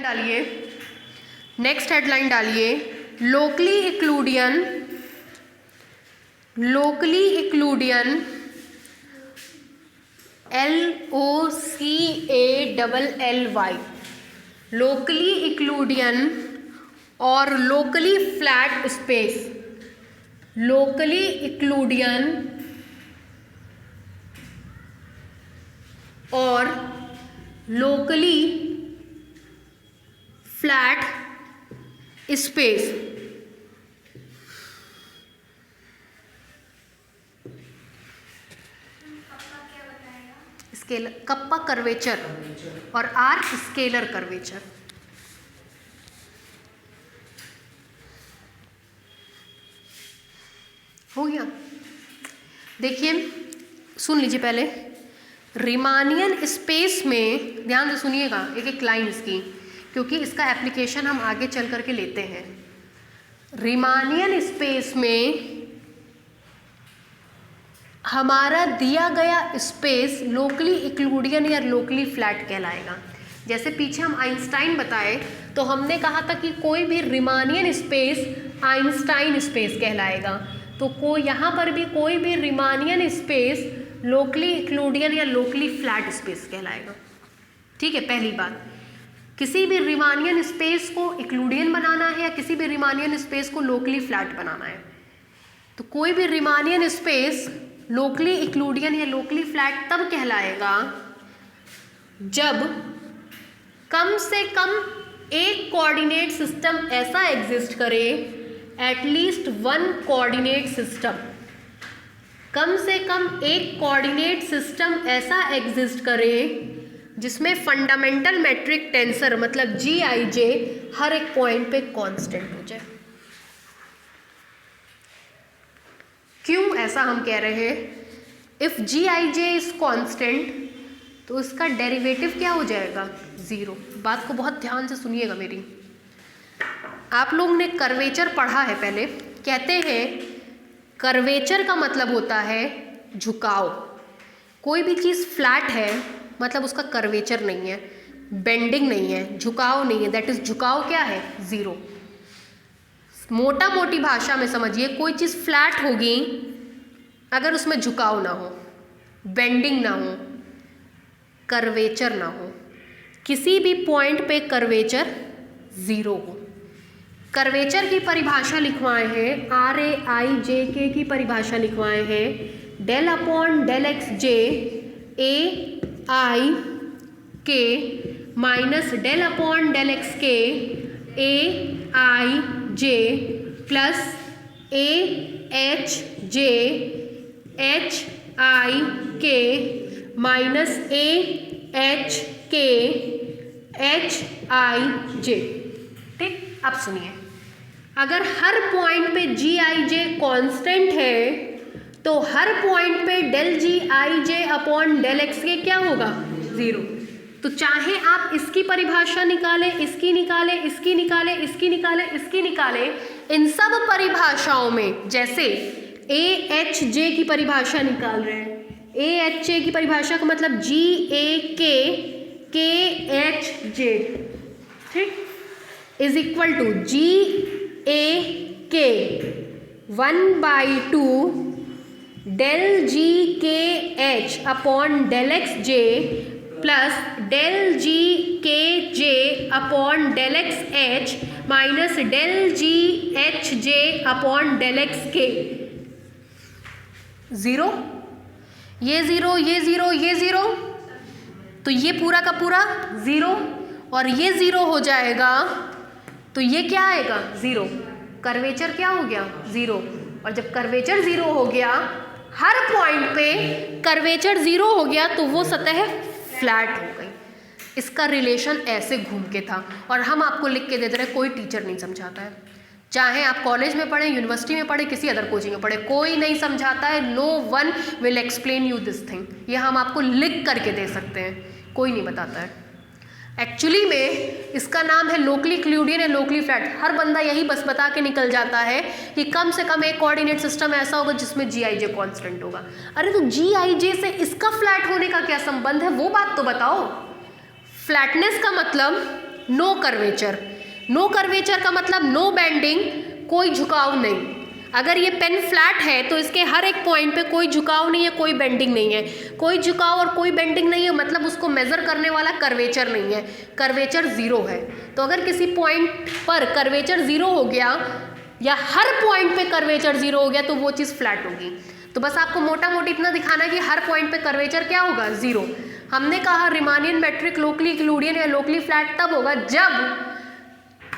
डालिए, next headline डालिए, locally Euclidean LOCALLY, locally Euclidean और locally flat space, locally Euclidean और locally flat space. Scalar kappa curvature और R scalar curvature. हो गया। देखिए सुन लीजिए पहले, रीमानियन स्पेस में ध्यान से सुनिएगा एक एक लाइन इसकी, क्योंकि इसका एप्लीकेशन हम आगे चल करके लेते हैं। रीमानियन स्पेस में हमारा दिया गया स्पेस लोकली इक्लूडियन या लोकली फ्लैट कहलाएगा। जैसे पीछे हम आइंस्टाइन बताए तो हमने कहा था कि कोई भी रीमानियन स्पेस आइंस्टाइन स्पेस कहलाएगा, तो यहाँ पर भी कोई भी रीमानियन स्पेस लोकली इक्लूडियन या लोकली फ्लैट स्पेस कहलाएगा। ठीक है, पहली बात, किसी भी रीमानियन स्पेस को इक्लूडियन बनाना है या किसी भी रीमानियन स्पेस को लोकली फ्लैट बनाना है, तो कोई भी रीमानियन स्पेस लोकली इक्लूडियन या लोकली फ्लैट तब कहलाएगा जब कम से कम एक कोऑर्डिनेट सिस्टम ऐसा एग्जिस्ट करे, एटलीस्ट वन कोऑर्डिनेट सिस्टम, कम से कम एक कोऑर्डिनेट सिस्टम ऐसा एग्जिस्ट करे जिसमें फंडामेंटल मैट्रिक टेंसर मतलब GIJ हर एक पॉइंट पे कांस्टेंट हो जाए। क्यों ऐसा हम कह रहे हैं? इफ GIJ इज कांस्टेंट तो उसका डेरिवेटिव क्या हो जाएगा? 0। बात को बहुत ध्यान से सुनिएगा मेरी। आप लोगों ने कर्वेचर पढ़ा है पहले, कहते हैं कर्वेचर का मतलब होता है झुकाव। कोई भी चीज़ फ्लैट है मतलब उसका कर्वेचर नहीं है, बेंडिंग नहीं है, झुकाव नहीं है, दैट इज झुकाव क्या है? 0। मोटा मोटी भाषा में समझिए, कोई चीज़ फ्लैट होगी अगर उसमें झुकाव ना हो, बेंडिंग ना हो, कर्वेचर ना हो, किसी भी पॉइंट पे कर्वेचर 0 हो। कर्वेचर की परिभाषा लिखवाए हैं, RAIJK की परिभाषा लिखवाए हैं, del upon del x j AIK minus del upon del x k AIJ plus AHJ HIK minus AHK HIJ। ठीक, अब सुनिए, अगर हर पॉइंट पे GIJ कांस्टेंट है तो हर पॉइंट पे del GIJ upon del x k क्या होगा? 0। तो चाहे आप इसकी परिभाषा निकालें, इसकी निकालें, इसकी निकालें, इसकी निकालें, इसकी निकालें, इन सब परिभाषाओं में जैसे AHJ की परिभाषा निकाल रहे हैं, AHJ की परिभाषा का मतलब GAK KHJ, ठीक, is equal to GAK 1/2 del GKH upon del XJ plus del GKJ upon del XH minus del GHJ upon del XK। 0, ये 0, ये 0, ये 0, तो ये पूरा का पूरा 0 और ये 0 हो जाएगा, तो ये क्या आएगा? 0। कर्वेचर क्या हो गया? 0। और जब कर्वेचर 0 हो गया, हर पॉइंट पे कर्वेचर 0 हो गया तो वो सतह फ्लैट हो गई। इसका रिलेशन ऐसे घूम के था और हम आपको लिख के दे दे रहे, कोई टीचर नहीं समझाता है। चाहे आप कॉलेज में पढ़े, यूनिवर्सिटी में पढ़े, किसी अदर कोचिंग में पढ़े, कोई नहीं समझाता है। No one will explain you this thing. ये हम आपको लिख करके दे सकते हैं, कोई नहीं बताता है। एक्चुअली में इसका नाम है लोकली इक्लूडियन या लोकली फ्लैट। हर बंदा यही बस बता के निकल जाता है कि कम से कम एक कोऑर्डिनेट सिस्टम ऐसा होगा जिसमें GIJ कांस्टेंट होगा। अरे तो GIJ से इसका फ्लैट होने का क्या संबंध है, वो बात तो बताओ। फ्लैटनेस का मतलब नो कर्वेचर। नो कर्वेचर का मतलब नो बेंडिंग, कोई झुकाव नहीं। अगर ये पेन फ्लैट है तो इसके हर एक पॉइंट पे कोई झुकाव नहीं है, कोई बेंडिंग नहीं है। कोई झुकाव और कोई बेंडिंग नहीं है मतलब उसको मेजर करने वाला कर्वेचर नहीं है, कर्वेचर जीरो है। तो अगर किसी पॉइंट पर कर्वेचर जीरो हो गया या हर पॉइंट पे कर्वेचर जीरो हो गया तो वो चीज़ फ्लैट होगी। तो बस आपको मोटा मोटी इतना दिखाना है कि हर पॉइंट पे कर्वेचर क्या होगा, जीरो। हमने कहा रिमानियन मेट्रिक लोकली इक्लूडियन या लोकली फ्लैट तब होगा जब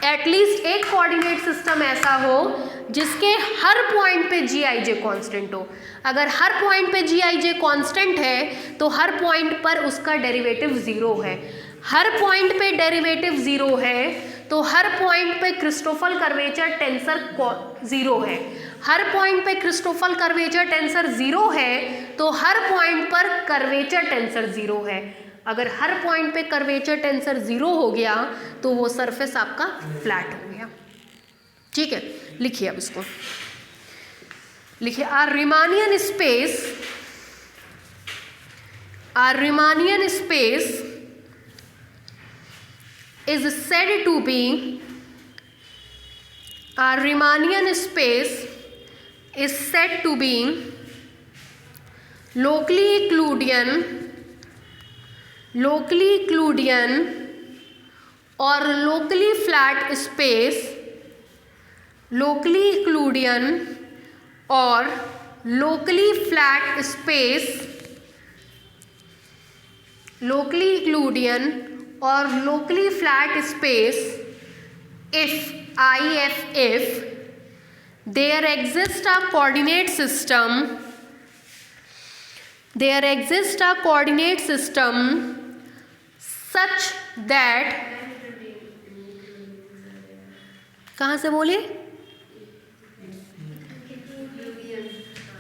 एटलीस्ट एक कोऑर्डिनेट सिस्टम ऐसा हो जिसके हर पॉइंट पे जी आई जे कॉन्स्टेंट हो। अगर हर पॉइंट पे जी आई जे कॉन्स्टेंट है तो हर पॉइंट पर उसका डेरिवेटिव जीरो है। हर पॉइंट पे डेरिवेटिव जीरो है तो हर पॉइंट पे क्रिस्टोफल कर्वेचर टेंसर जीरो है। हर पॉइंट पे क्रिस्टोफल कर्वेचर टेंसर जीरो है तो हर पॉइंट पर कर्वेचर टेंसर जीरो है। अगर हर पॉइंट पे कर्वेचर टेंसर जीरो हो गया तो वो सरफेस आपका फ्लैट हो गया। ठीक है, लिखिए अब इसको, लिखिए Riemannian space is said to be Riemannian space is said to be locally Euclidean or locally flat space, locally Euclidean or locally flat space, locally Euclidean or locally flat space if there exists a coordinate system, such that, कहाँ से बोले,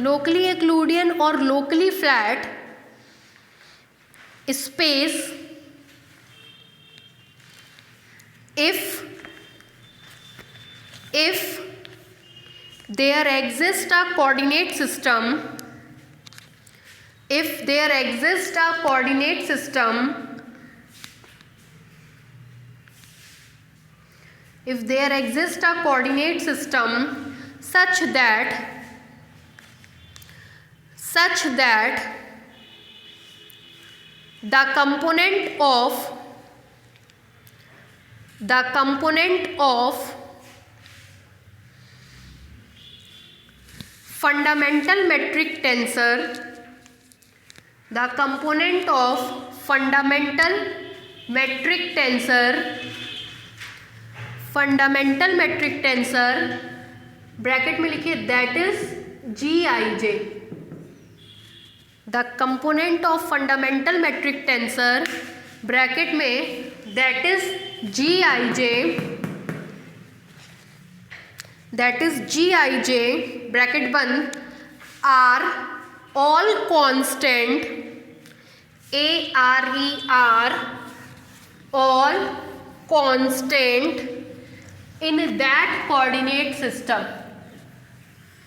locally Euclidean और locally flat space if there exists a coordinate system, such that the component of fundamental metric tensor, bracket में लिखिए that is G I J, the component of fundamental metric tensor bracket में that is G I J bracket बंद, are all constant, ARER all constant in that coordinate system,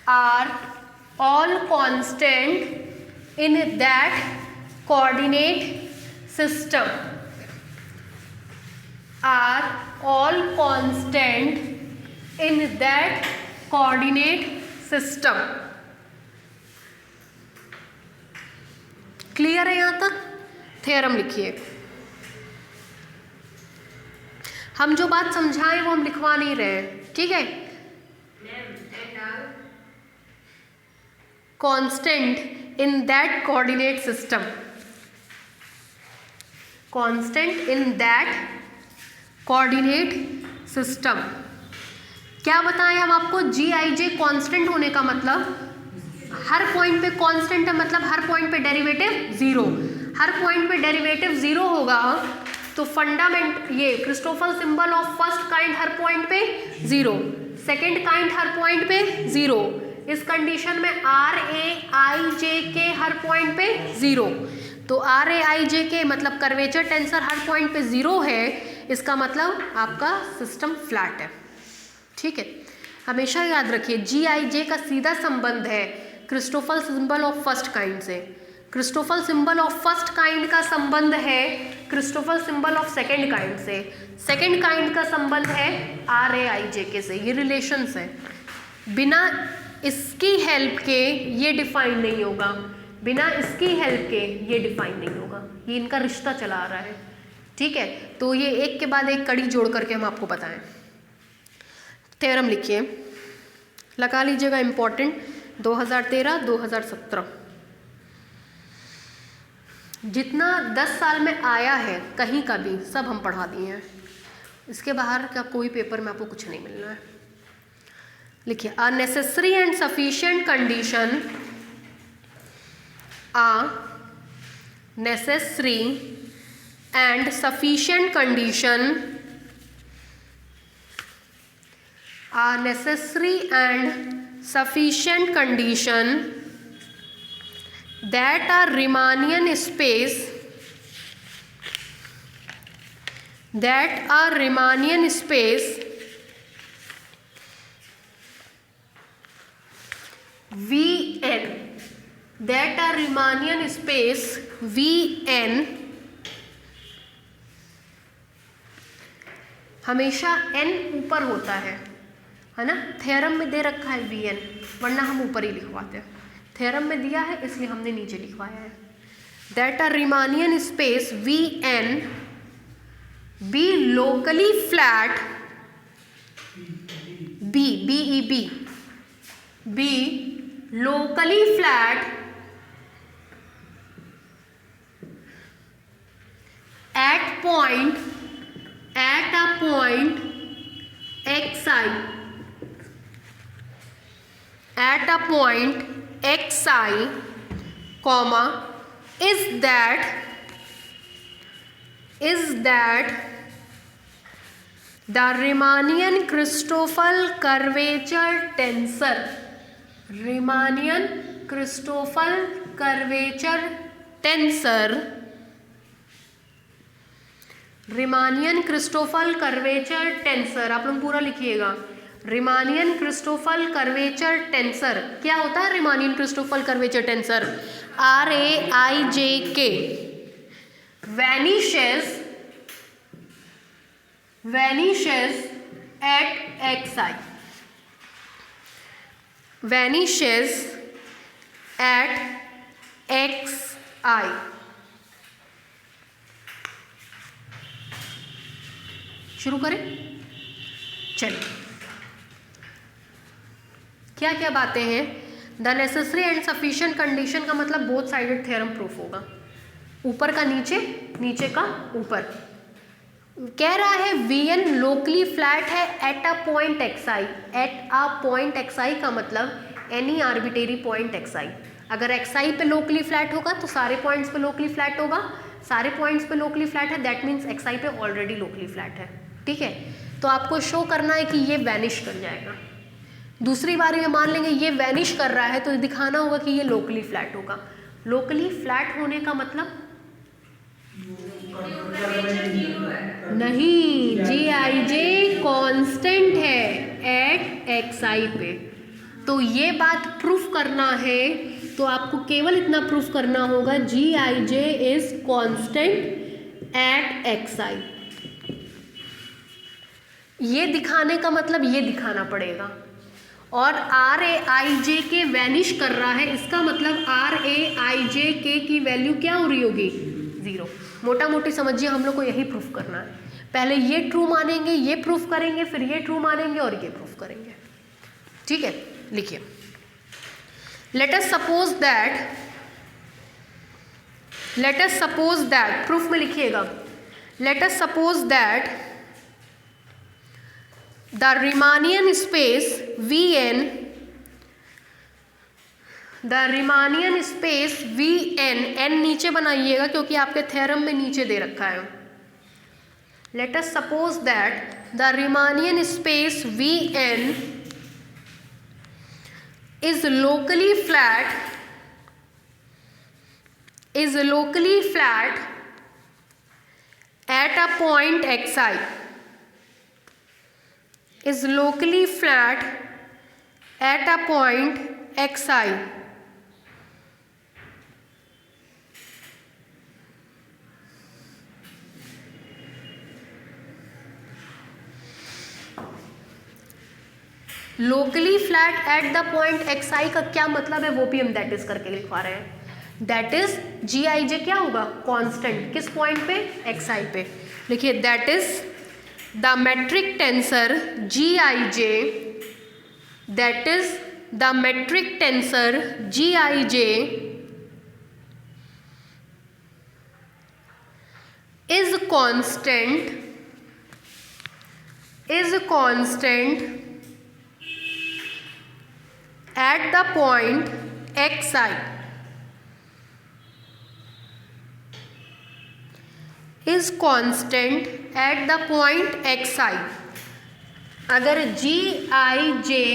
are all constant in that coordinate system, are all constant in that coordinate system। Clear है यहाँ तक? Theorem लिखिए। हम जो बात समझाएं वो हम लिखवा नहीं रहे हैं, ठीक है। Constant in that coordinate system, constant in that coordinate system. क्या बताएं हम आपको? जी आई जे कॉन्स्टेंट होने का मतलब हर पॉइंट पे कांस्टेंट है, मतलब हर पॉइंट पे डेरिवेटिव जीरो। हर पॉइंट पे डेरिवेटिव जीरो होगा तो फंडामेंट ये Christoffel symbol of first kind her point पे जीरो, सेकंड काइंड हर पॉइंट पे जीरो। इस कंडीशन में आर ए आई जे के हर पॉइंट पे जीरो। तो आर ए आई जे के मतलब कर्वेचर टेंसर हर पॉइंट पे जीरो है, इसका मतलब आपका सिस्टम फ्लैट है, ठीक है। हमेशा याद रखिए जी आई जे का सीधा संबंध है Christoffel symbol of first kind से। Christoffel symbol of first kind का संबंध है Christopher symbol of second kind से। सेकेंड काइंड का संबंध है RAIJK से, ये रिलेशंस है। बिना इसकी हेल्प के ये डिफाइन नहीं होगा, बिना इसकी हेल्प के ये डिफाइन नहीं होगा, ये इनका रिश्ता चला आ रहा है। ठीक है, तो ये एक के बाद एक कड़ी जोड़ करके हम आपको बताएं। थ्योरम लिखिए, लगा लीजिएगा इम्पोर्टेंट, 2013-2017 जितना 10 साल में आया है कहीं का भी सब हम पढ़ा दिए हैं। इसके बाहर का कोई पेपर में आपको कुछ नहीं मिलना है। लिखिए, a necessary and sufficient condition, a necessary and sufficient condition, a necessary and sufficient condition that a Riemannian space Vn, that a Riemannian space Vn हमेशा n ऊपर होता है ना। थ्योरम में दे रखा है Vn, वरना हम ऊपर ही लिखवाते हैं। थ्योरम में दिया है इसलिए हमने नीचे लिखवाया है। That a Riemannian space Vn be locally flat, be locally flat at a point xi, at a point xi, comma, is that the Riemannian-Christoffel curvature tensor, Riemannian-Christoffel curvature tensor, Riemannian-Christoffel curvature tensor, आप लोग पूरा लिखिएगा। Riemannian-Christoffel curvature tensor क्या होता है? Riemannian-Christoffel curvature tensor RAIJK vanishes at xi, vanishes at xi। शुरू करें, चलिए। क्या क्या बातें हैं? The necessary and sufficient condition का मतलब बोथ साइडेड थ्योरम प्रूफ होगा, ऊपर का नीचे, नीचे का ऊपर। कह रहा है Vn लोकली फ्लैट है at a point xi, at a point xi का मतलब एनी आर्बिटेरी पॉइंट xi। अगर xi पे लोकली फ्लैट होगा तो सारे पॉइंट्स पे लोकली फ्लैट होगा, सारे पॉइंट्स पे लोकली फ्लैट है, दैट मीन्स xi पे ऑलरेडी लोकली फ्लैट है। ठीक है, तो आपको शो करना है कि ये वैनिश कर जाएगा। दूसरी बारी में मान लेंगे ये वैनिश कर रहा है तो दिखाना होगा कि ये लोकली फ्लैट होगा। लोकली फ्लैट होने का मतलब नहीं, GIJ कांस्टेंट है एट xi पे। तो ये बात प्रूफ करना है तो आपको केवल इतना प्रूफ करना होगा GIJ is constant eight xi। ये दिखाने का मतलब ये दिखाना पड़ेगा। और RAIJK वैनिश कर रहा है, इसका मतलब RAIJK की वैल्यू क्या हो रही होगी? 0। मोटा मोटी समझिए, हम लोग को यही प्रूफ करना है। पहले ये ट्रू मानेंगे, ये प्रूफ करेंगे, फिर ये ट्रू मानेंगे और ये प्रूफ करेंगे। ठीक है, लिखिए, let us suppose that, proof में लिखिएगा, let us suppose that the Riemannian space Vn, the Riemannian space Vn, n नीचे बनाइएगा क्योंकि आपके थ्योरम में नीचे दे रखा है। Let us suppose that the Riemannian space Vn is locally flat at a point xi, is locally flat at a point xi, locally flat at the point X I का क्या मतलब है वो भी हम दैट इज करके लिखवा रहे हैं। दैट इज जी आई जे क्या होगा, कांस्टेंट, किस पॉइंट पे, एक्स आई पे। लिखिए that is the metric tensor g I j, that is the metric tensor g I j is constant at the point xi, is constant at the point xi। अगर जी आई जे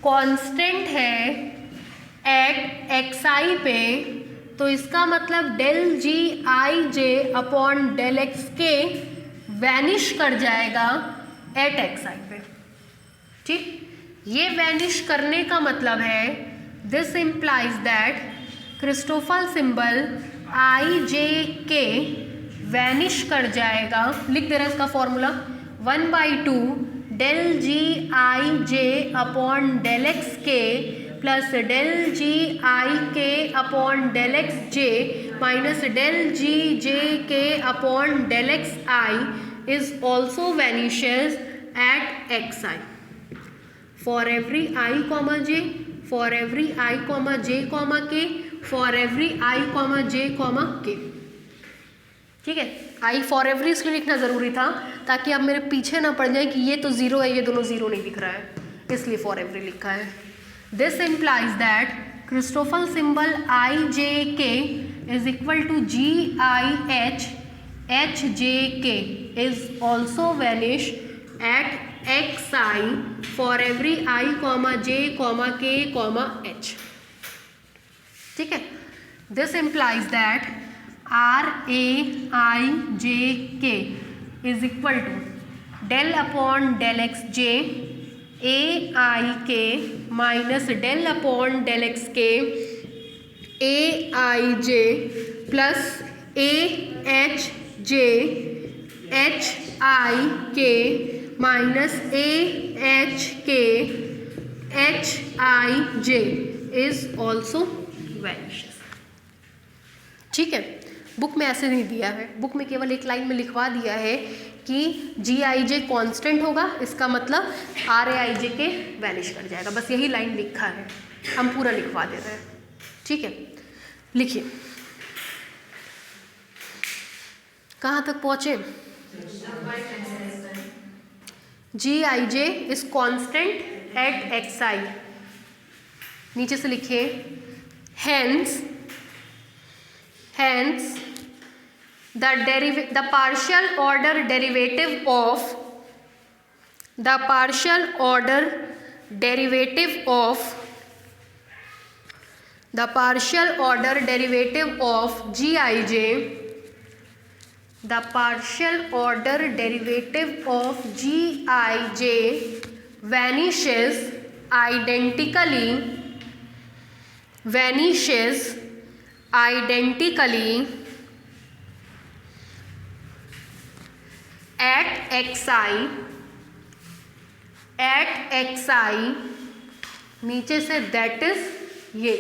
constant है eight X i पे तो इसका मतलब del G आई J upon del x के vanish कर जाएगा eight X i पे। ठीक, ये वैनिश करने का मतलब है this implies that Christopher symbol I J K vanish कर जाएगा। लिख दे रहा है इसका formula 1/2 del G I J upon del x K plus del G I K upon del x J minus del G J K upon del X I is also vanishes at X I for every I comma J, for every I comma J comma K, for every I comma J comma के। ठीक है, आई for every इसलिए लिखना ज़रूरी था ताकि आप मेरे पीछे ना पड़ जाए कि ये तो ज़ीरो है, ये दोनों ज़ीरो नहीं दिख रहा है, इसलिए फॉर एवरी लिखा है। This implies that Christoffel symbol ijk is equal to gih hjk is also vanish at xi for every I, j, k, h। ठीक है, this implies that raijk is equal to del upon del xj A I K minus del upon del x K A I J plus A H J H I K minus A H K H I J is also vanishes. ठीक है, book में ऐसे नहीं दिया है, book में केवल एक लाइन में लिखवा दिया है कि जी आई जे कॉन्स्टेंट होगा, इसका मतलब are a I J K vanish कर जाएगा, बस यही लाइन लिखा है, हम पूरा लिखवा दे रहे हैं। ठीक है, लिखिए कहाँ तक पहुँचे। जी आई J is constant at X आई, नीचे से लिखिए hence the partial order derivative of the partial order derivative of gij, the partial order derivative of gij vanishes identically at xi, नीचे से दैट इज ये,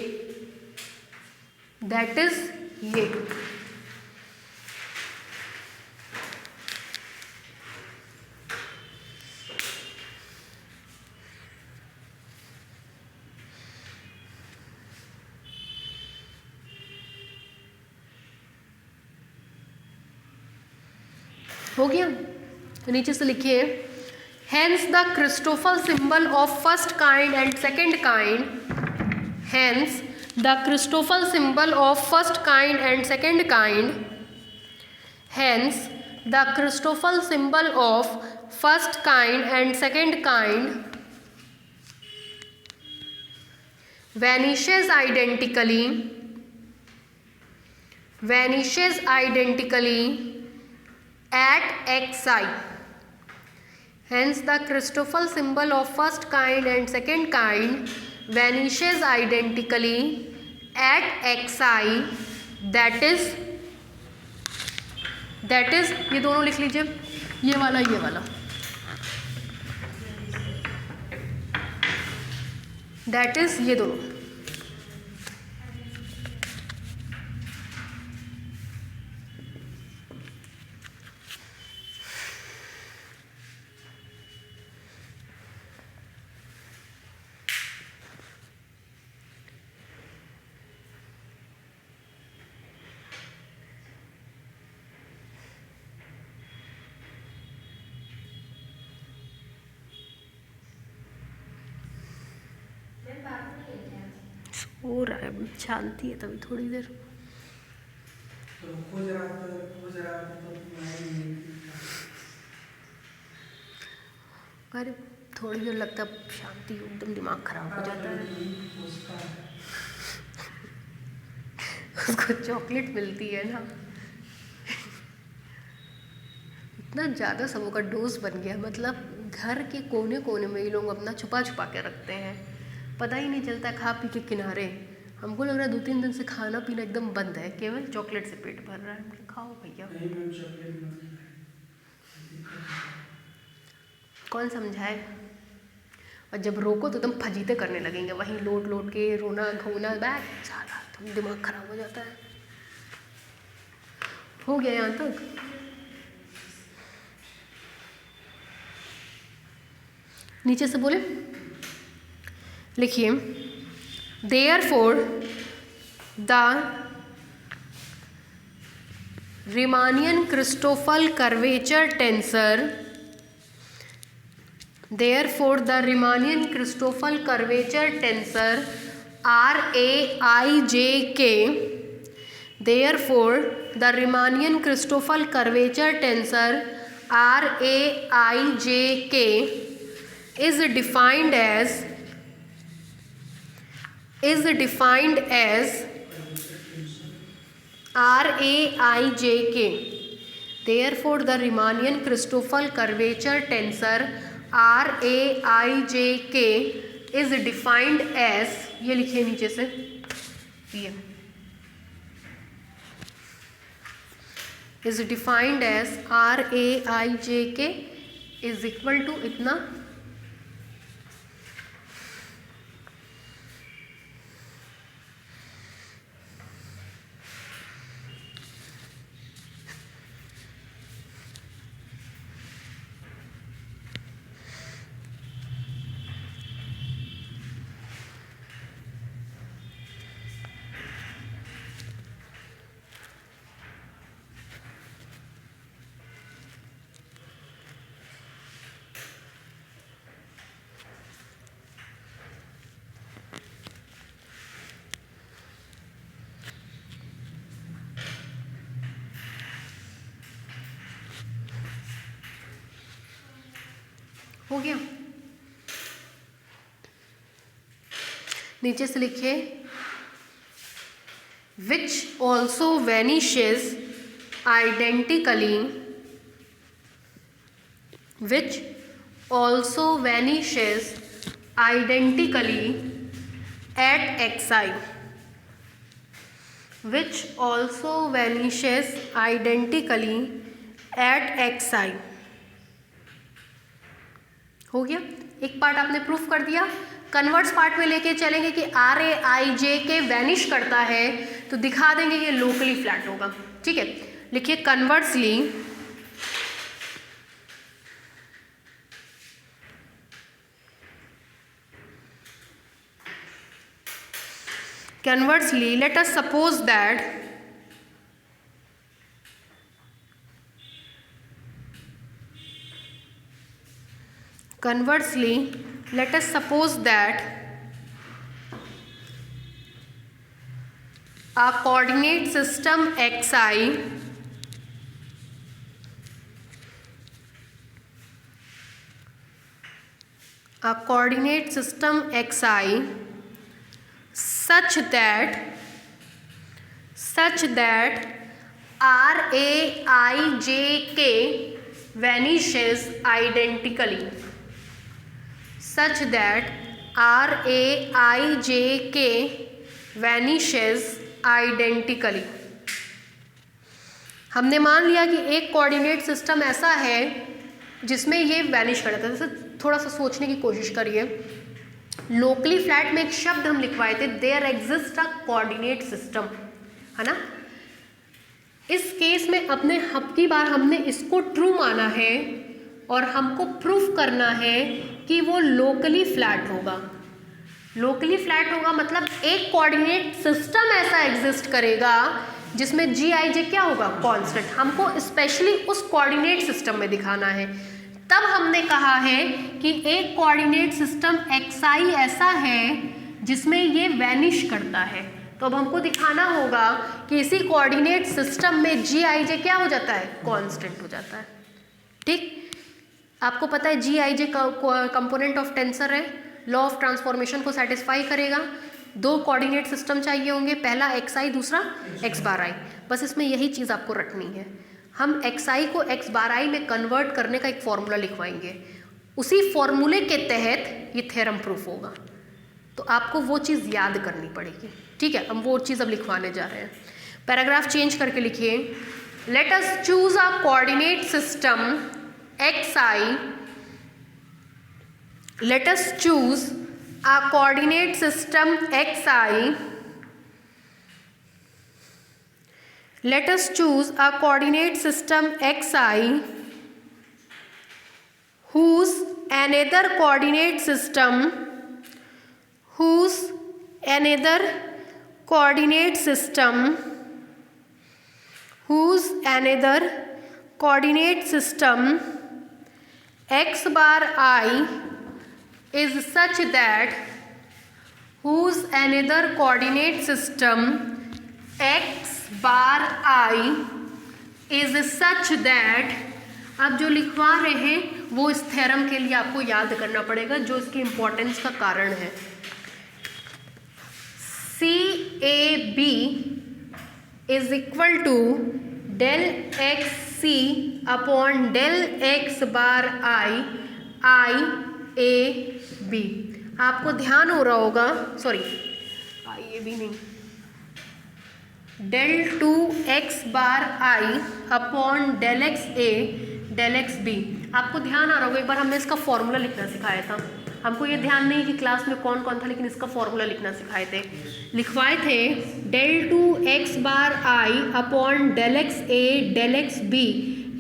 हो गया। तो नीचे से लिखिए hence the Christopher symbol of first kind and second kind, hence the Christopher symbol of first kind and second kind, hence the Christopher symbol of first kind and second kind vanishes identically at xi, hence the Christoffel symbol of first kind and second kind vanishes identically at xi, that is ये दोनों लिख लीजिए, ये वाला that is ये दोनों। हो रहा है, शांति है तभी थोड़ी देर। अरे थोड़ी देर लगता है शांति, एकदम दिमाग खराब हो जाता है। उसको चॉकलेट मिलती है ना, इतना ज़्यादा सबों का डोज बन गया, मतलब घर के कोने कोने में ये लोग अपना छुपा छुपा के रखते हैं, पता ही नहीं चलता खा पी के किनारे। हमको लग रहा है 2-3 दिन से खाना पीना एकदम बंद है, केवल चॉकलेट से पेट भर रहा है। खाओ भैया, कौन समझाए। और जब रोको तो एकदम फजीते करने लगेंगे, वहीं लोट लोट के रोना घूना, बैग सारा तो दिमाग खराब हो जाता है। हो गया यहाँ तक? नीचे से बोले, लिखिए, therefore the Riemannian-Christoffel curvature tensor, therefore the Riemannian-Christoffel curvature tensor RAIJK, therefore the Riemannian-Christoffel curvature tensor RAIJK is defined as RAIJK. Therefore the Riemannian-Christoffel curvature tensor RAIJK is defined as, ये लिखिए नीचे से, ये is defined as RAIJK is equal to इतना, हो गया। नीचे से लिखिए, which also vanishes identically, which also vanishes identically at xi, which also vanishes identically at xi। हो गया, एक पार्ट आपने प्रूफ कर दिया। कन्वर्ट्स पार्ट में लेके चलेंगे कि RAIJK वैनिश करता है तो दिखा देंगे कि लोकली फ्लैट होगा। ठीक है, लिखिए, conversely let us suppose that a coordinate system xi such that RAIJK vanishes identically, such that RAIJK vanishes identically। हमने मान लिया कि एक कोऑर्डिनेट सिस्टम ऐसा है जिसमें ये वैनिश कर जाता है। जैसे थोड़ा सा सोचने की कोशिश करिए, लोकली फ्लैट में एक शब्द हम लिखवाए थे, there exist a coordinate system, है ना। इस केस में अपने अब की बार हमने इसको ट्रू माना है और हमको प्रूफ करना है कि वो लोकली फ्लैट होगा। लोकली फ्लैट होगा मतलब एक कोऑर्डिनेट सिस्टम ऐसा एग्जिस्ट करेगा जिसमें जी आई जे क्या होगा, कांस्टेंट। हमको स्पेशली उस कोऑर्डिनेट सिस्टम में दिखाना है। तब हमने कहा है कि एक कोऑर्डिनेट सिस्टम एक्स आई ऐसा है जिसमें ये वैनिश करता है। तो अब हमको दिखाना होगा कि इसी कोऑर्डिनेट सिस्टम में जी आई जे क्या हो जाता है, कांस्टेंट हो जाता है। ठीक, आपको पता है जी आई जे कंपोनेंट ऑफ टेंसर है, लॉ ऑफ ट्रांसफॉर्मेशन को सेटिस्फाई करेगा। दो कोऑर्डिनेट सिस्टम चाहिए होंगे, पहला एक्स आई, दूसरा एक्स बार आई। बस इसमें यही चीज़ आपको रटनी है। हम एक्स आई को एक्स बार आई में कन्वर्ट करने का एक फॉर्मूला लिखवाएंगे, उसी फॉर्मूले के तहत ये थ्योरम प्रूफ होगा। तो आपको वो चीज़ याद करनी पड़ेगी। ठीक है, हम वो चीज़ अब लिखवाने जा रहे हैं। पैराग्राफ चेंज करके लिखिए, let us choose a coordinate system x I, let us choose a coordinate system xi, let us choose a coordinate system xi whose another coordinate system whose another coordinate system whose another coordinate system x bar I is such that whose another coordinate system x bar I is such that, अब जो लिखवा रहे हैं वो इस theorem के लिए आपको याद करना पड़ेगा, जो इसकी इम्पोर्टेंस का कारण है। C A B is equal to del x C upon del x bar I I A B. आपको ध्यान हो रहा होगा, सॉरी आई ए बी नहीं, डेल टू एक्स बार आई अपॉन डेल एक्स ए डेल एक्स बी। आपको ध्यान आ रहा होगा, एक बार हमने इसका फॉर्मूला लिखना सिखाया था। हमको ये ध्यान नहीं कि क्लास में कौन कौन था, लेकिन इसका फॉर्मूला लिखना सिखाए थे, लिखवाए थे del two x bar I upon del x A del x B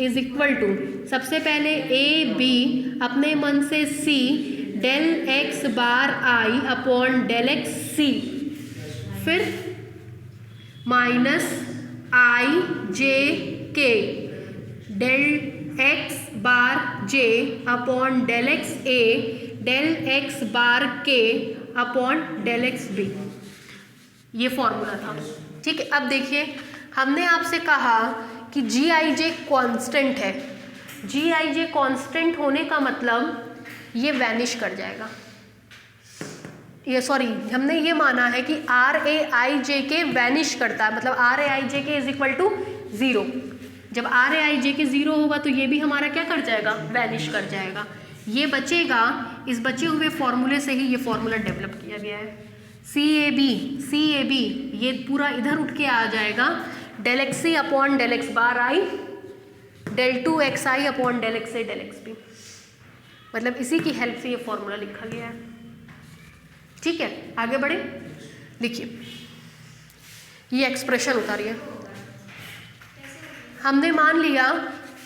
is equal to, सबसे पहले ए बी अपने मन से सी डेल एक्स बार आई अपॉन डेल एक्स सी, फिर माइनस आई जे के डेल एक्स बार जे अपॉन डेल एक्स ए del x bar के upon del x b. ये formula था। ठीक है, अब देखिए हमने आपसे कहा कि जी आई जे कॉन्स्टेंट है। जी आई जे कॉन्स्टेंट होने का मतलब ये वैनिश कर जाएगा। ये सॉरी, हमने ये माना है कि are a I J K vanish करता है, मतलब are a I J k is equal to 0। जब आर ए आई जे के 0 होगा तो ये भी हमारा क्या कर जाएगा, वैनिश कर जाएगा। ये बचेगा, इस बचे हुए फॉर्मूले से ही ये फॉर्मूला डेवलप किया गया है। सी ए बी ये पूरा इधर उठ के आ जाएगा, del x C upon del x bar आई डेल टू एक्स आई अपॉन डेल एक्स ए डेल एक्स बी, मतलब इसी की हेल्प से ये फॉर्मूला लिखा गया है। ठीक है, आगे बढ़े, लिखिए ये एक्सप्रेशन उतारिए। हमने मान लिया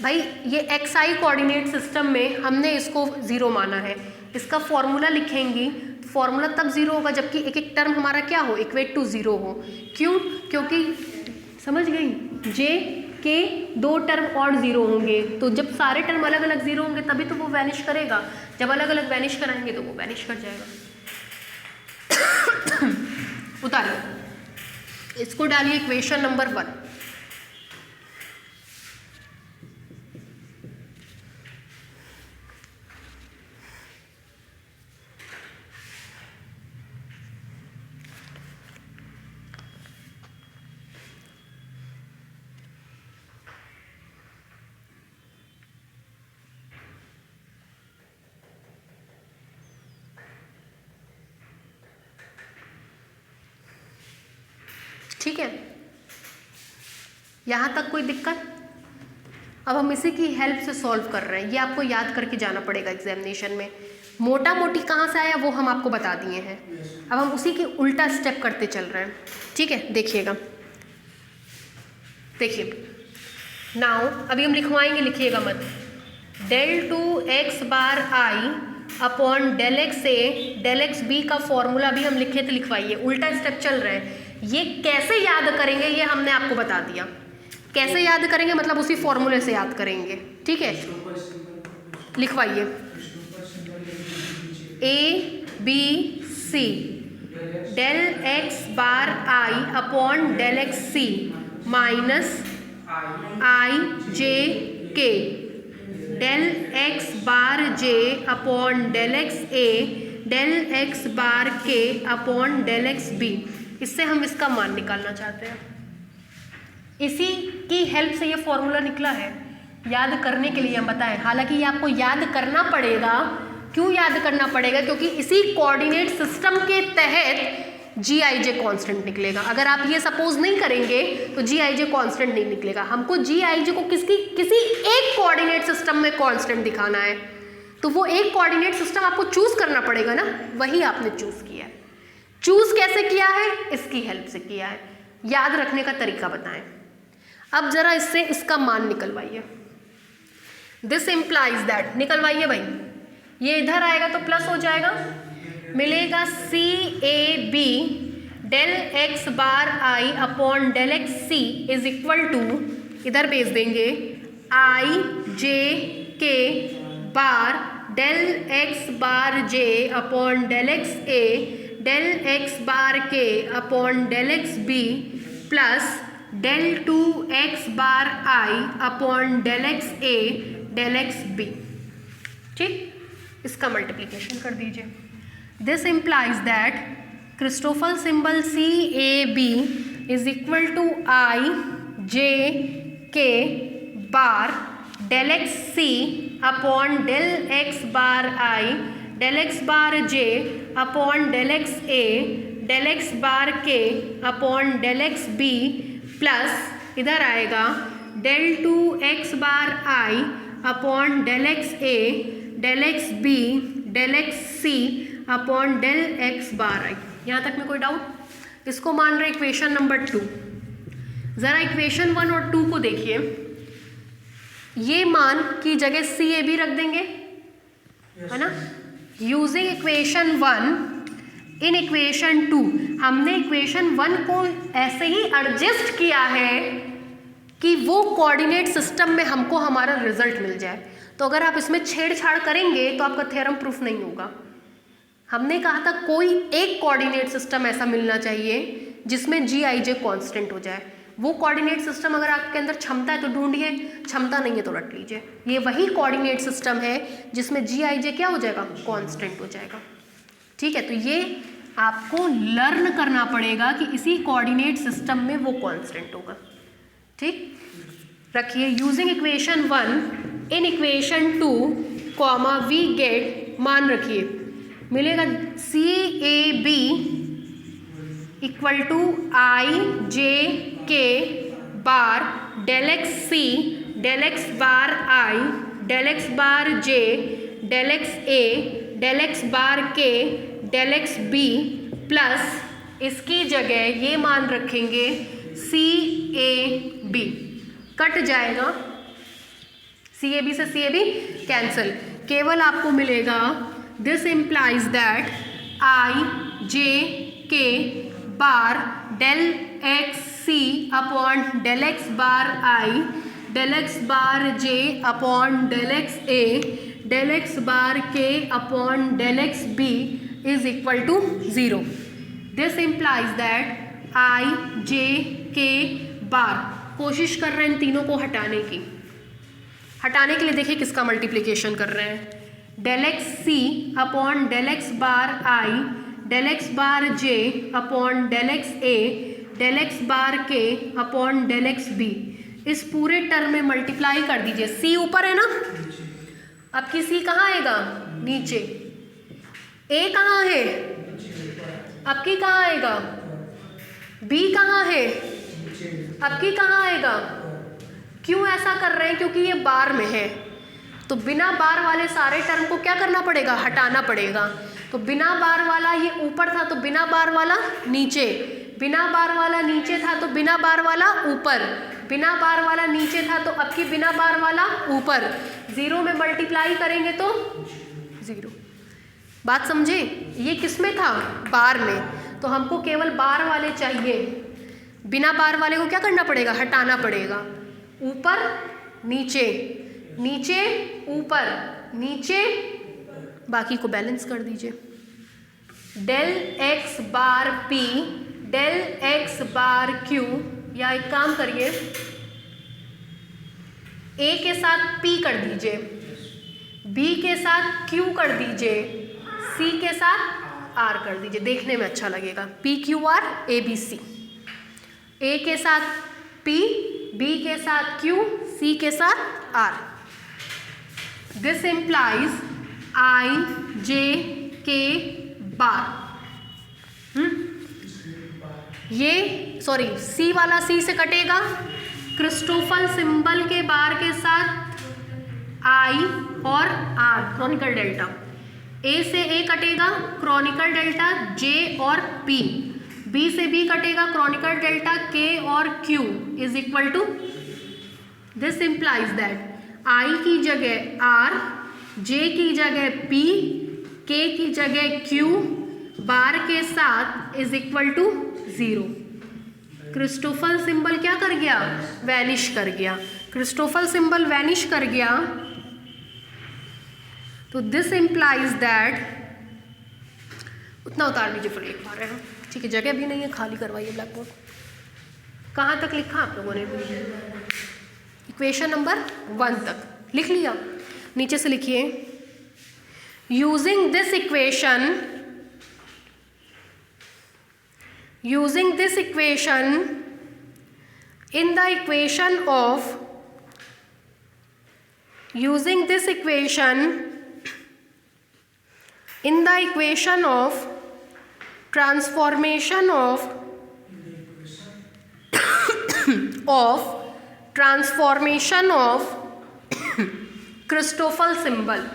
भाई ये एक्स आई कोऑर्डिनेट सिस्टम में हमने इसको 0 माना है, इसका फॉर्मूला लिखेंगी। फॉर्मूला तब 0 होगा जबकि एक एक टर्म हमारा क्या हो, इक्वेट टू 0 हो। क्यों? क्योंकि समझ गई, जे के 2 टर्म और 0 होंगे, तो जब सारे टर्म अलग अलग 0 होंगे तभी तो वो वैनिश करेगा। जब अलग अलग वैनिश कराएंगे तो वो वैनिश कर जाएगा। उतारिए, इसको डालिए इक्वेशन नंबर 1। ठीक है, यहाँ तक कोई दिक्कत? अब हम इसी की हेल्प से सॉल्व कर रहे हैं, ये आपको याद करके जाना पड़ेगा एग्जामिनेशन में। मोटा मोटी कहाँ से आया वो हम आपको बता दिए हैं, अब हम उसी की उल्टा स्टेप करते चल रहे हैं, ठीक है। देखिएगा, देखिए नाउ अभी हम लिखवाएंगे, लिखिएगा मत। डेल टू एक्स बार आई अपॉन डेल एक्स ए डेल एक्स बी का फॉर्मूला भी हम लिखे थे, लिखवाइए। उल्टा स्टेप चल रहे हैं, ये कैसे याद करेंगे ये हमने आपको बता दिया। कैसे याद करेंगे मतलब उसी फॉर्मूले से याद करेंगे, ठीक है। लिखवाइए A B C del x bar I upon del x C minus आई जे के डेल एक्स बार जे अपॉन डेल एक्स ए डेल एक्स बार के अपॉन डेल एक्स बी। इससे हम इसका मान निकालना चाहते हैं, इसी की हेल्प से ये फॉर्मूला निकला है। याद करने के लिए हम बताएं, हालांकि ये आपको याद करना पड़ेगा। क्यों याद करना पड़ेगा? क्योंकि इसी कोऑर्डिनेट सिस्टम के तहत जी आई जे कॉन्स्टेंट निकलेगा। अगर आप ये सपोज नहीं करेंगे तो जी आई जे कॉन्स्टेंट नहीं निकलेगा। हमको जी आई जे को किसी एक कोऑर्डिनेट सिस्टम में कॉन्स्टेंट दिखाना है, तो वो एक कोऑर्डिनेट सिस्टम आपको चूज करना पड़ेगा ना, वही आपने चूज किया है। चूज कैसे किया है? इसकी हेल्प से किया है। याद रखने का तरीका बताएं। अब जरा इससे इसका मान निकलवाइए। दिस इम्प्लाइज दैट, निकलवाइए भाई, ये इधर आएगा तो प्लस हो जाएगा, मिलेगा सी ए B del x bar I upon del x C is equal to, इधर भेज देंगे, आई जे के बार डेल एक्स बार जे अपॉन डेल एक्स ए डेल एक्स बार के upon del x B plus del two x bar आई upon del x ए del x B. ठीक, इसका multiplication कर दीजिए। This implies that Christoffel symbol C A B is equal to आई जे के bar del x C upon del x bar आई del x bar जे upon del x ए del x bar के upon del x B plus इधर आएगा del two x bar I upon del x A del x B del x C upon del x bar I. यहाँ तक में कोई doubt? इसको मान रहे इक्वेशन नंबर 2। ज़रा इक्वेशन 1 और 2 को देखिए। ये मान की जगह सी ए बी रख देंगे, है ना। यूजिंग इक्वेशन 1 इन इक्वेशन 2, हमने इक्वेशन 1 को ऐसे ही एडजस्ट किया है कि वो कोऑर्डिनेट सिस्टम में हमको हमारा रिजल्ट मिल जाए। तो अगर आप इसमें छेड़छाड़ करेंगे तो आपका थ्योरम प्रूफ नहीं होगा। हमने कहा था कोई एक कोऑर्डिनेट सिस्टम ऐसा मिलना चाहिए जिसमें जी आई जे कॉन्स्टेंट हो जाए। वो कोऑर्डिनेट सिस्टम अगर आपके अंदर क्षमता है तो ढूंढिए, क्षमता नहीं है तो रट लीजिए। ये वही कोऑर्डिनेट सिस्टम है जिसमें जी आई जे क्या हो जाएगा? कॉन्स्टेंट हो जाएगा। ठीक है, तो ये आपको लर्न करना पड़ेगा कि इसी कोऑर्डिनेट सिस्टम में वो कॉन्स्टेंट होगा। ठीक, रखिए। Using equation 1 in equation 2 comma we get, मान रखिए, मिलेगा सी ए बी इक्वल टू आई जे के bar del x c del x bar आई del x bar j del x ए del x bar k del x B plus इसकी जगह ये मान रखेंगे सी A B. Cut जाएगा, सी ए बी से सी ए बी कैंसिल, केवल आपको मिलेगा दिस इम्प्लाइज दैट आई जे के bar del x C upon del x bar आई डेल एक्स बार जे अपॉन डेल एक्स ए डेल एक्स बार के upon del x B is equal to 0। This implies that I जे के bar, कोशिश कर रहे हैं इन तीनों को हटाने की। हटाने के लिए देखिए किसका मल्टीप्लिकेशन कर रहे हैं, del x C upon del x bar आई डेल एक्स बार जे अपॉन डेल एक्स ए डेल एक्स बार के अपॉन डेल एक्स बी। इस पूरे टर्म में मल्टीप्लाई कर दीजिए। सी ऊपर है ना, आपकी सी कहाँ आएगा? नीचे। ए कहाँ है? आपकी कहाँ आएगा? बी कहाँ है? आपकी कहाँ आएगा? क्यों ऐसा कर रहे हैं? क्योंकि ये बार में है, तो बिना बार वाले सारे टर्म को क्या करना पड़ेगा? हटाना पड़ेगा। तो बिना बार वाला ये ऊपर था, तो बिना बार वाला नीचे, बिना बार वाला नीचे था तो बिना बार वाला ऊपर, बिना बार वाला नीचे था तो अब की बिना बार वाला ऊपर। 0 में मल्टीप्लाई करेंगे तो 0। बात समझे? ये किस में था? बार में। तो हमको केवल बार वाले चाहिए, बिना बार वाले को क्या करना पड़ेगा? हटाना पड़ेगा। ऊपर नीचे, नीचे ऊपर, नीचे, बाकी को बैलेंस कर दीजिए। डेल एक्स बार पी, डेल एक्स बार क्यू, या एक काम करिए ए के साथ पी कर दीजिए, बी के साथ क्यू कर दीजिए, सी के साथ आर कर दीजिए, देखने में अच्छा लगेगा। P Q R A B C, A के साथ पी, बी के साथ क्यू, सी के साथ आर। दिस इम्प्लाइज आई जे के बार। ये सॉरी सी वाला सी से कटेगा, क्रिस्टोफल सिंबल के बार के साथ आई और आर, क्रॉनिकल डेल्टा। ए से ए कटेगा, क्रॉनिकल डेल्टा जे और पी। बी से बी कटेगा, क्रॉनिकल डेल्टा के और q is equal to. This implies that i की जगह आर, जे की जगह पी, के की जगह क्यू, बार के साथ is equal to 0। Christoffel symbol क्या कर गया? वैनिश कर गया। क्रिस्टोफल सिंबल वैनिश कर गया, तो दिस इम्प्लाइज दैट, उतना उतार दीजिए फिर लिख पा रहे हैं, ठीक है? जगह भी नहीं है, खाली करवाइए ब्लैक बोर्ड। कहाँ तक लिखा आप लोगों ने? इक्वेशन नंबर 1 तक लिख लिया। नीचे से लिखिए, using this equation, using this equation in the equation of, using this equation in the equation of transformation of of transformation of Christoffel symbol.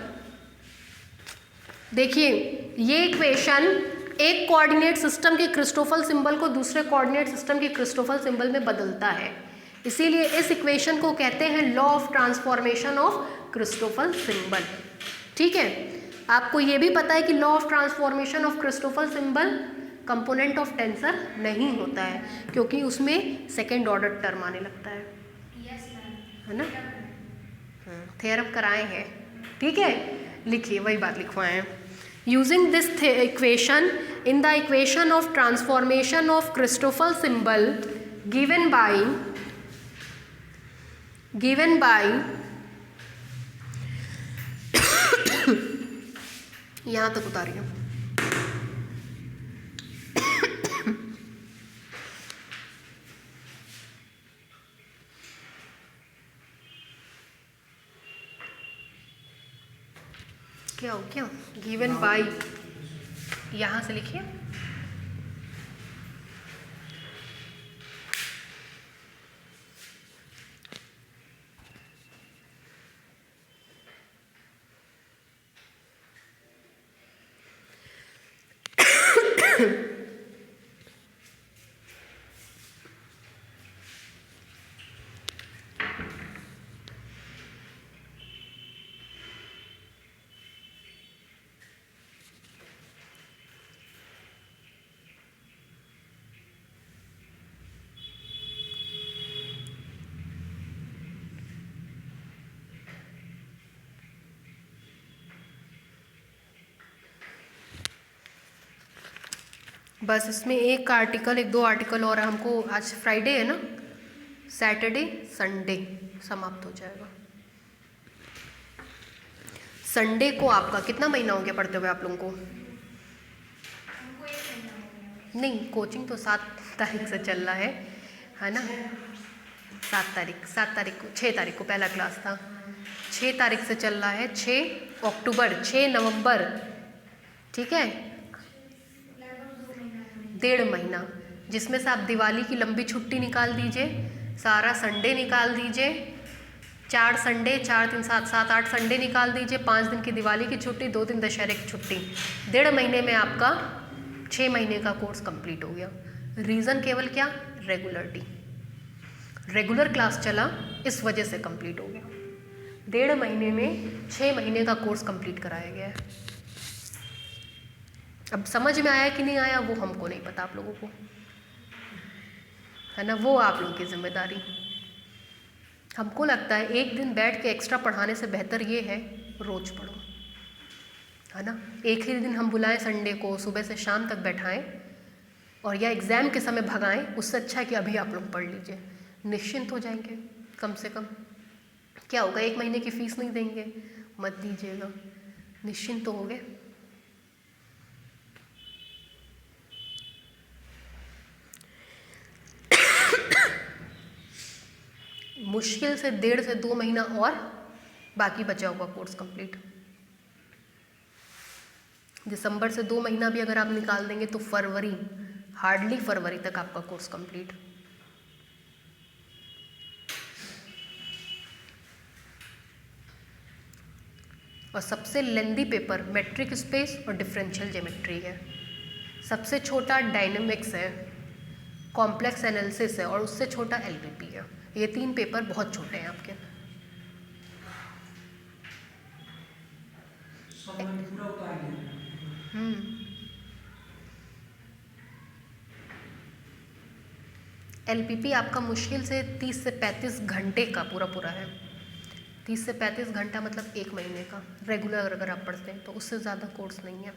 देखिए ये इक्वेशन एक कोऑर्डिनेट सिस्टम के क्रिस्टोफल सिंबल को दूसरे कोऑर्डिनेट सिस्टम के Christoffel symbol में बदलता है, इसीलिए इस इक्वेशन को कहते हैं law of transformation of Christoffel symbol. ठीक है, आपको ये भी पता है कि law of transformation of Christoffel symbol component of tensor नहीं होता है, क्योंकि उसमें सेकेंड ऑर्डर टर्म आने लगता है। है ना? थ्योरम कराए हैं, ठीक है? लिखिए, वही बात लिखवाए हैं। Using this equation in the equation of transformation of Christoffel symbol given by यहाँ तक उतारिए। क्या हो क्या? गिवन बाय, यहाँ से लिखिए। बस इसमें एक आर्टिकल, एक दो आर्टिकल और हमको, आज फ्राइडे है ना, सैटरडे संडे समाप्त हो जाएगा। संडे को आपका कितना महीना हो गया पढ़ते हुए आप लोगों को? नहीं, कोचिंग तो 7 तारीख से चल रहा है ना? 7 तारीख को, 6 तारीख को पहला क्लास था, 6 तारीख से चल रहा है, 6 अक्टूबर, 6 नवंबर, ठीक है? 1.5 महीना, जिसमें से आप दिवाली की लंबी छुट्टी निकाल दीजिए, सारा संडे निकाल दीजिए, 4 संडे, 4 दिन 7, 7 8 संडे निकाल दीजिए, 5 दिन की दिवाली की छुट्टी, 2 दिन दशहरे की छुट्टी, 1.5 महीने में आपका 6 महीने का कोर्स कंप्लीट हो गया। रीज़न केवल क्या? रेगुलरिटी। रेगुलर क्लास चला, इस वजह से कंप्लीट हो गया। 1.5 महीने में 6 महीने का कोर्स कंप्लीट कराया गया है। अब समझ में आया कि नहीं आया वो हमको नहीं पता, आप लोगों को है ना, वो आप लोगों की जिम्मेदारी। हमको लगता है एक दिन बैठ के एक्स्ट्रा पढ़ाने से बेहतर ये है रोज पढ़ो, है ना। एक ही दिन हम बुलाएं संडे को, सुबह से शाम तक बैठाएं और या एग्ज़ाम के समय भगाएं, उससे अच्छा है कि अभी आप लोग पढ़ लीजिए, निश्चिंत हो जाएंगे। कम से कम क्या होगा, 1 महीने की फ़ीस नहीं देंगे, मत दीजिएगा, निश्चिंत तो हो गए। मुश्किल से 1.5 से 2 महीना और बाकी बचा हुआ कोर्स कंप्लीट। दिसंबर से 2 महीना भी अगर आप निकाल देंगे तो फरवरी, हार्डली फरवरी तक आपका कोर्स कंप्लीट। और सबसे लेंदी पेपर मेट्रिक स्पेस और डिफरेंशियल ज्योमेट्री है। सबसे छोटा डायनेमिक्स है, कॉम्प्लेक्स एनालिसिस है और उससे छोटा एलपीपी है। ये 3 पेपर बहुत छोटे हैं आपके। एलपीपी आपका मुश्किल से 30 से 35 घंटे का पूरा है। 30 से 35 घंटा मतलब 1 महीने का रेगुलर अगर आप पढ़ते हैं तो, उससे ज़्यादा कोर्स नहीं है।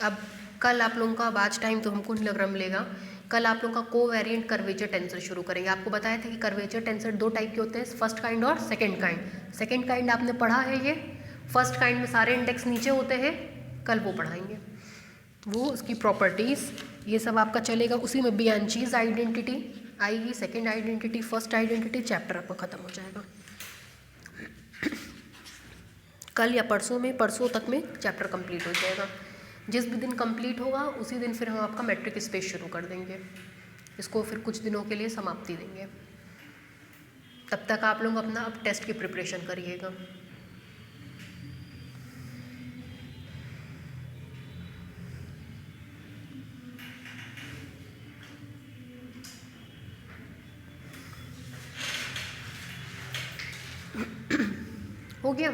अब कल आप लोगों का, अब आज टाइम तो हमको नहीं लग रहा मिलेगा, कल आप लोगों का कोवेरिएंट कर्वेचर टेंसर शुरू करेंगे। आपको बताया था कि कर्वेचर टेंसर 2 टाइप के होते हैं, फर्स्ट काइंड और सेकंड काइंड। सेकंड काइंड आपने पढ़ा है, ये फर्स्ट काइंड में सारे इंडेक्स नीचे होते हैं, कल वो पढ़ाएंगे, वो उसकी प्रॉपर्टीज़ ये सब आपका चलेगा। उसी में बियांचीज़ आइडेंटिटी आएगी, second identity, first identity, chapter आपका ख़त्म हो जाएगा। कल या परसों में, परसों तक में चैप्टर कंप्लीट हो जाएगा। जिस भी दिन कंप्लीट होगा उसी दिन फिर हम आपका मैट्रिक स्पेस शुरू कर देंगे, इसको फिर कुछ दिनों के लिए समाप्ति देंगे। तब तक आप लोग अपना अब टेस्ट की प्रिपरेशन करिएगा। हो गया।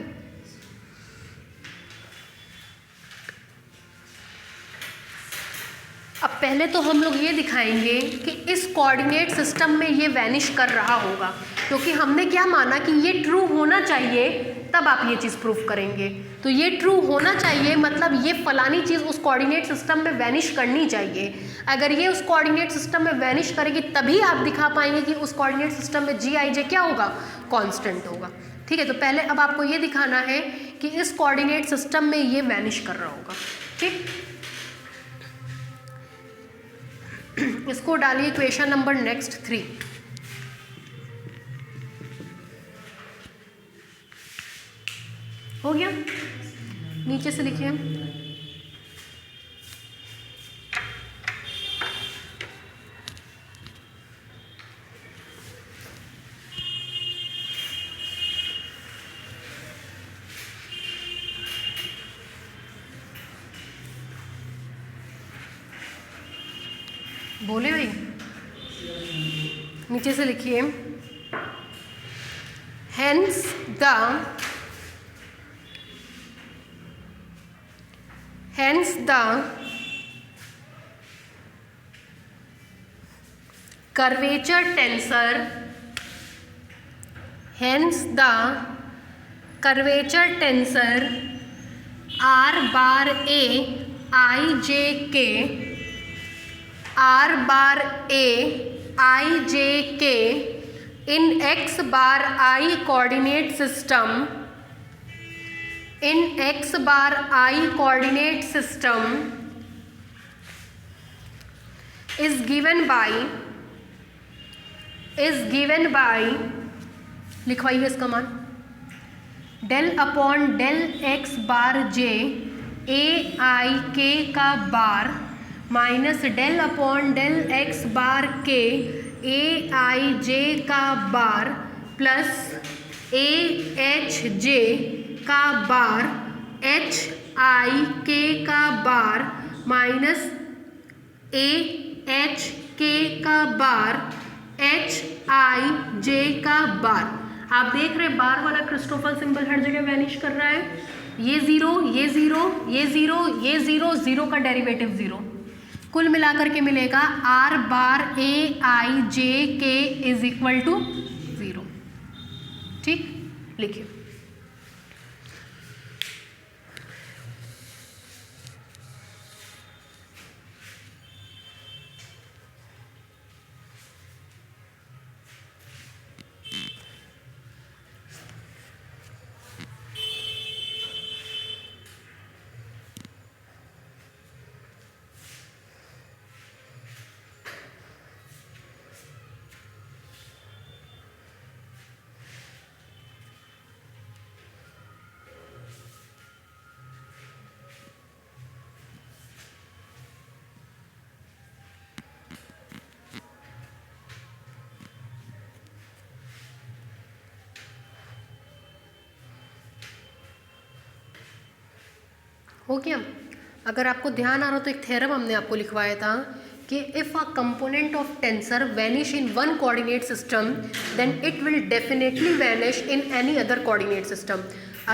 अब पहले तो हम लोग ये दिखाएंगे कि इस कोऑर्डिनेट सिस्टम में ये वैनिश कर रहा होगा, क्योंकि हमने क्या माना कि ये ट्रू होना चाहिए, तब आप ये चीज़ प्रूफ करेंगे। तो ये ट्रू होना चाहिए मतलब ये फलानी चीज़ उस कोऑर्डिनेट सिस्टम में वैनिश करनी चाहिए। अगर ये उस कोऑर्डिनेट सिस्टम में वैनिश करेगी तभी आप दिखा पाएंगे कि उस कोऑर्डिनेट सिस्टम में GIJ क्या होगा, कांस्टेंट होगा। ठीक है, तो पहले अब आपको ये दिखाना है कि इस कोऑर्डिनेट सिस्टम में ये वैनिश कर रहा होगा। ठीक, इसको डालिए इक्वेशन नंबर नेक्स्ट 3। हो गया, नीचे से लिखिए। बोले भाई, नीचे से लिखिए। Hence the curvature tensor, hence the curvature tensor R bar A I j k, R bar A I j k in x bar I coordinate system, in x bar I coordinate system is given by लिखवाइए इसका मान del upon del x bar J A I K का bar minus del upon del x bar K A आई जे का बार plus A H जे का बार H I K का bar minus A H के का बार H I जे का बार। आप देख रहे हैं बार वाला क्रिस्टोफर सिंबल हर जगह वैनिश कर रहा है। ये जीरो, ये जीरो, ये जीरो, ये जीरो, जीरो का डेरिवेटिव जीरो, कुल मिलाकर के मिलेगा are bar A I J k is equal to zero. ठीक, लिखिए हो गया। अगर आपको ध्यान आ रहा हो तो एक थ्योरम हमने आपको लिखवाया था कि if a component of tensor vanish in one coordinate system then it will definitely vanish in any other coordinate system.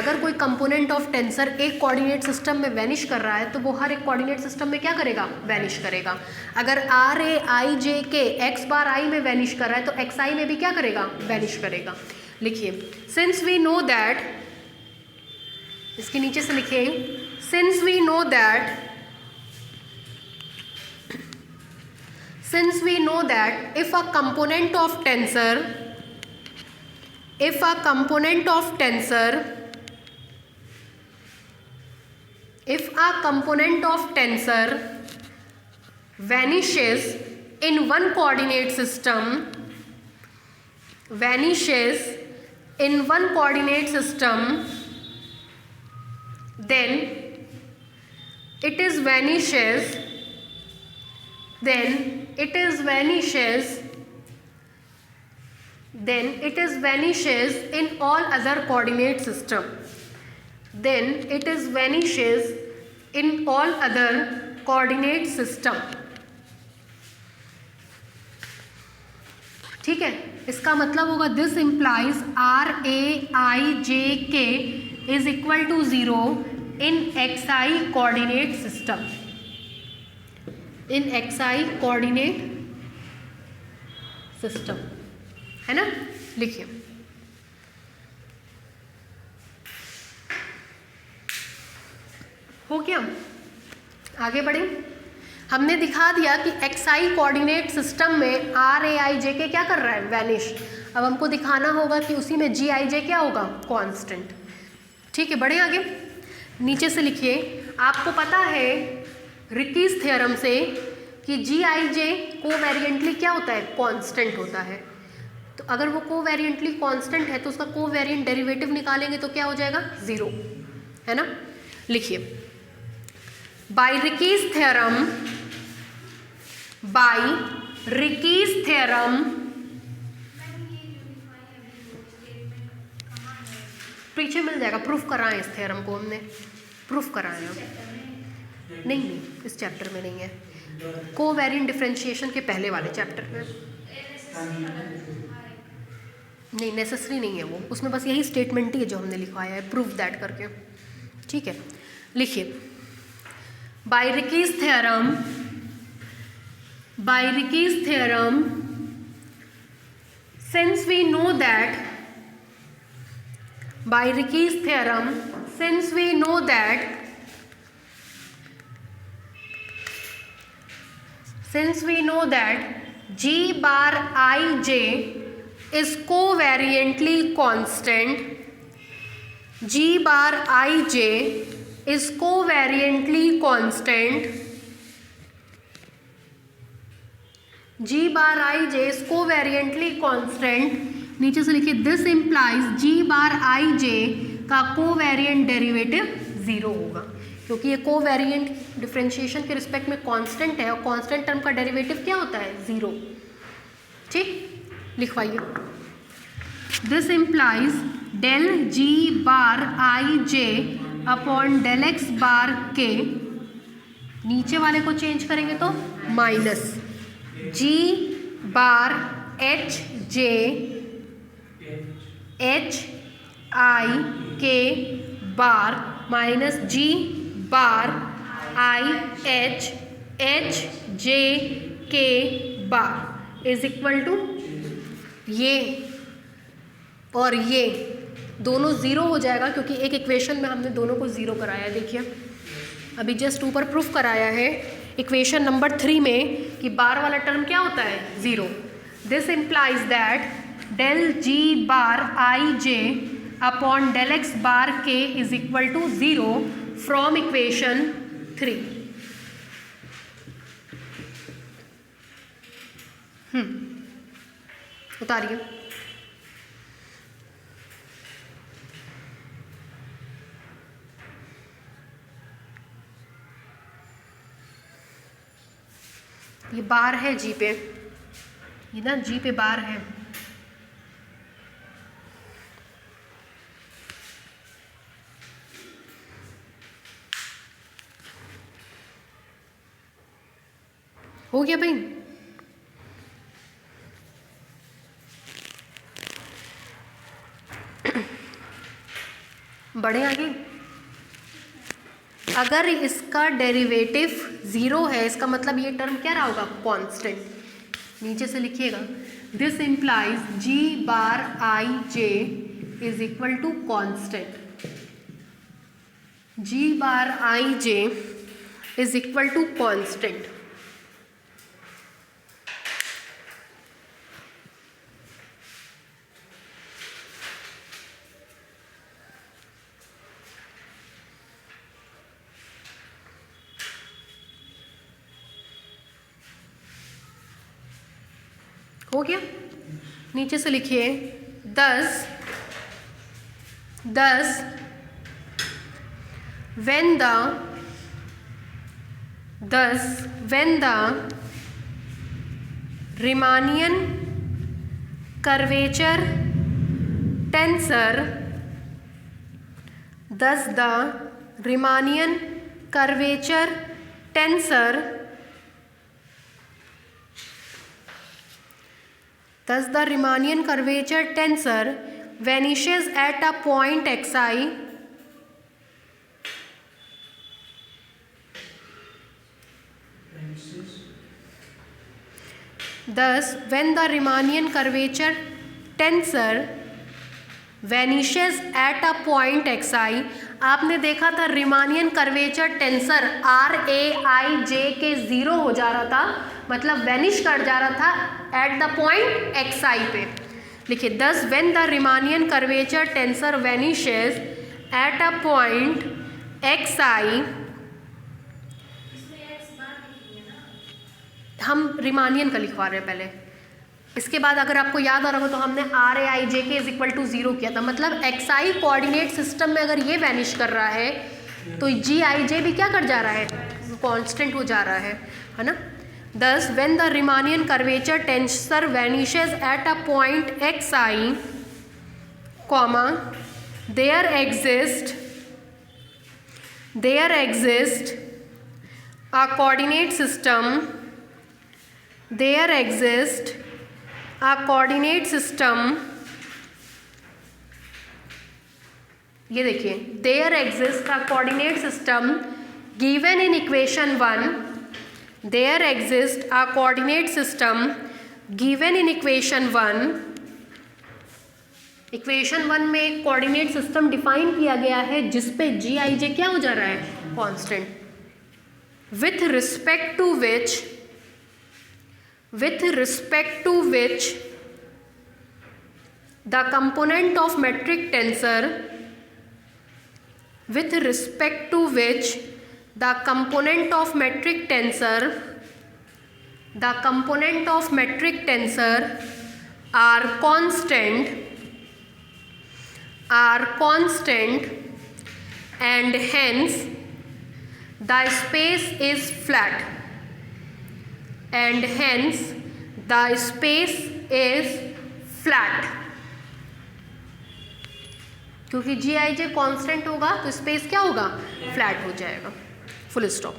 अगर कोई कंपोनेंट ऑफ टेंसर एक कोऑर्डिनेट सिस्टम में वैनिश कर रहा है तो वो हर एक कोऑर्डिनेट सिस्टम में क्या करेगा, वैनिश करेगा। अगर आर ए आई जे के एक्स बार आई में वैनिश कर रहा है तो एक्स आई में भी क्या करेगा, वैनिश करेगा। लिखिए सिंस वी नो दैट, इसके नीचे से लिखिए since we know that if a component of tensor vanishes in one coordinate system, then it is vanishes in all other coordinate system, ठीक है। इसका मतलब होगा this implies r a I J k is equal to zero in XI coordinate system, है ना। लिखिए हो गया, आगे बढ़े। हमने दिखा दिया कि XI कोऑर्डिनेट सिस्टम में आर ए आई जे के क्या कर रहा है, वैनिश। अब हमको दिखाना होगा कि उसी में जी आई जे क्या होगा, कांस्टेंट। ठीक है, बढ़े आगे। नीचे से लिखिए, आपको पता है रिकीज थ्योरम से कि जी आई जे कोवेरिएंटली क्या होता है, कांस्टेंट होता है। तो अगर वो कोवेरिएंटली कांस्टेंट है तो उसका कोवेरिएंट डेरिवेटिव निकालेंगे तो क्या हो जाएगा, जीरो, है ना। लिखिए बाय रिकीज थ्योरम पीछे मिल जाएगा, प्रूफ कराएं इस थ्योरम को, हमने प्रूफ कराया। नहीं, इस चैप्टर में नहीं है, कोवेरिएंट डिफरेंशिएशन के पहले वाले चैप्टर में। नहीं, नेसेसरी नहीं है वो, उसमें बस यही स्टेटमेंट ही है जो हमने लिखवाया है, प्रूफ दैट करके। ठीक है, लिखिए by Ricci's theorem since we know that by Ricky's theorem, since we know that G bar ij is covariantly constant, G bar ij is covariantly constant, G bar ij is covariantly constant, नीचे से लिखिए this implies G bar ij का covariant derivative 0 होगा, क्योंकि ये covariant differentiation के respect में constant है और कांस्टेंट टर्म का डेरिवेटिव क्या होता है 0। ठीक, लिखवाइए। This implies del G bar ij upon del x bar k, नीचे वाले को चेंज करेंगे तो minus G bar h j h i k bar minus G bar i h h j k bar is equal to ये और ये दोनों zero हो जाएगा, क्योंकि एक इक्वेशन में हमने दोनों को ज़ीरो कराया है। देखिए अभी जस्ट ऊपर प्रूफ कराया है इक्वेशन नंबर 3 में कि बार वाला टर्म क्या होता है 0। This implies that del G bar i j upon del x bar k is equal to 0 from equation 3। उतारिए। ये बार है जी पे, ये ना जी पे बार है। हो गया भाई? बढ़े आगे। अगर इसका डेरिवेटिव 0 है, इसका मतलब ये टर्म क्या रहा होगा कांस्टेंट। नीचे से लिखिएगा this implies G bar i j is equal to constant, G bar i j is equal to constant. हो गया? नीचे से लिखिए 10 when the Riemannian curvature tensor, thus the Riemannian curvature tensor vanishes at a point xi, thus when the Riemannian curvature tensor vanishes at a point xi, आपने देखा था Riemannian curvature tensor RAIJ के 0 हो जा रहा था, मतलब वैनिश कर जा रहा था एट द पॉइंट xi पे। लिखिए 10 when the Riemannian curvature tensor vanishes at a point xi, हम रिमानियन का लिखवा रहे हैं पहले। इसके बाद अगर आपको याद आ रहा हो तो हमने RAIJ के इज इक्वल टू 0 किया था, मतलब XI कोऑर्डिनेट सिस्टम में अगर ये वैनिश कर रहा है तो GIJ भी क्या कर जा रहा है, कांस्टेंट हो जा रहा है ना। Thus when the Riemannian curvature tensor vanishes at a point xi, comma, there exists a coordinate system, ये देखिए there exists a coordinate system given in equation 1, there exists a coordinate system given in equation 1 equation 1 में एक coordinate system define किया गया है जिसपे जी आई जे क्या हो जा रहा है, constant, with respect to which the component of metric tensor are constant and hence the space is flat, क्योंकि जी आई जे कॉन्स्टेंट होगा तो स्पेस क्या होगा, फ्लैट हो जाएगा। Full stop.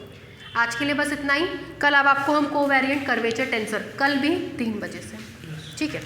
आज के लिए बस इतना ही। कल अब आपको हम कोवेरिएंट कर्वेचर टेंसर, कल भी 3 बजे से, ठीक है।